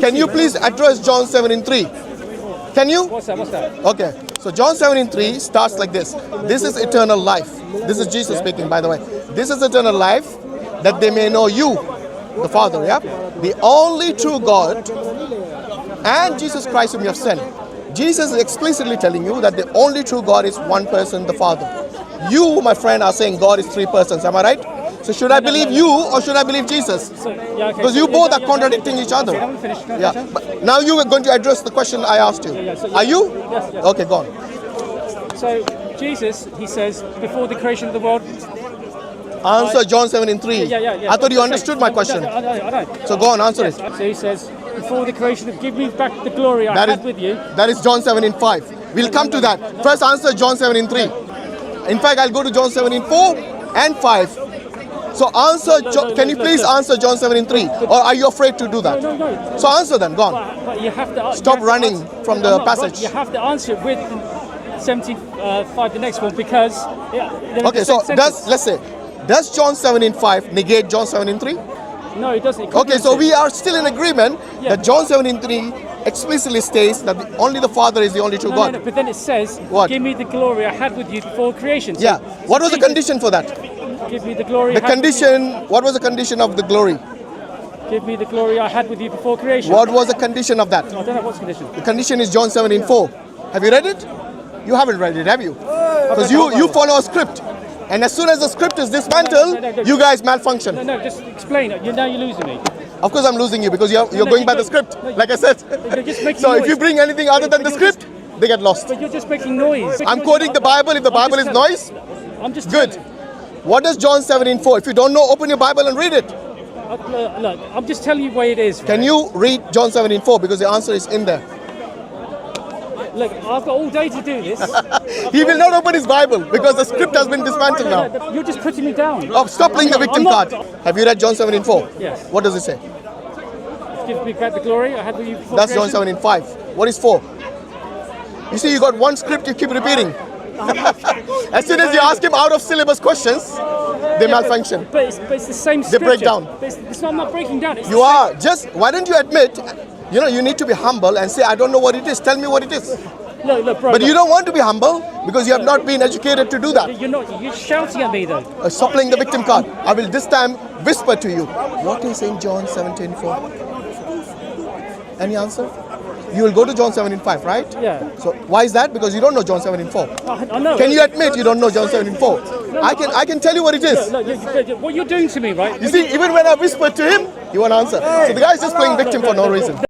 Can you please address John 17:3? Can you? What's that? Okay. So John 17:3 starts like this. This is eternal life. This is Jesus speaking, by the way. This is eternal life, that they may know you, the Father, yeah? The only true God, and Jesus Christ whom you have sent. Jesus is explicitly telling you that the only true God is one person, the Father. You, my friend, are saying God is three persons. Am I right? So should I believe you or should I believe Jesus? Because you both are contradicting each other. I haven't finished. Yeah. But now you are going to address the question I asked you. Are you? Yes. Okay, go on. So Jesus, he says, before the creation of the world. Answer John 17:3. Yeah. I thought you understood my question. I know. So go on, answer it. So he says, before the creation of, give me back the glory I had with you. That is John 17:5. We'll come to that. First answer John 17:3. In fact, I'll go to John 17:4 and 5. So answer, can you please answer John 17:3? Or are you afraid to do that? No. So answer then, go on. But you have to Stop running from the passage. You have to answer it with 17:5, the next one, because. Okay, so does John 17:5 negate John 17:3? No, it doesn't. Okay, so we are still in agreement that John 17:3 explicitly states that only the Father is the only true God. No, but then it says, What? give me the glory I had with you before creation. So, Yeah. What was the condition for that? Give me the glory. The condition, what was the condition of the glory? Give me the glory I had with you before creation. What was the condition of that? I don't know what's the condition. The condition is John 17:4. Have you read it? You haven't read it, have you? Because you follow a script. And as soon as the script is dismantled, you guys malfunction. No, just explain it. Now you're losing me. Of course I'm losing you because you're going by the script, like I said. You're just making So if noise. you bring anything other than the script, they get lost. But you're just making noise. I'm quoting the Bible. If the Bible is noise, I'm just good. What does John 17:4? If you don't know, open your Bible and read it. Look, I'm just telling you the way it is. Can you read John 17:4? Because the answer is in there. Look, I've got all day to do this. He will not open his Bible because the script has been dismantled now. You're just putting me down. Oh, stop playing the victim card. Have you read John 17:4? Yes. What does it say? Give me back the glory I had with you before That's John creation. 17:5. What is 4? You see, you got one script you keep repeating. As soon as you ask him out of syllabus questions, they malfunction. But it's the same They scripture. break down. But I'm not breaking down. It's You the are. Just, why don't you admit, you need to be humble and say, I don't know what it is. Tell me what it is. Look, bro. But you don't want to be humble because you have not been educated to do that. You're shouting at me though. Stop playing the victim card. I will this time whisper to you. What is in John 17:4? Any answer? You will go to John 17:5, right? Yeah. So why is that? Because you don't know John 17:4. I know. Can you admit you don't know John 17:4? I can tell you what it is. Look, what you're doing to me, right? You see, even when I whisper to him, he won't answer. So the guy is just playing victim for no reason.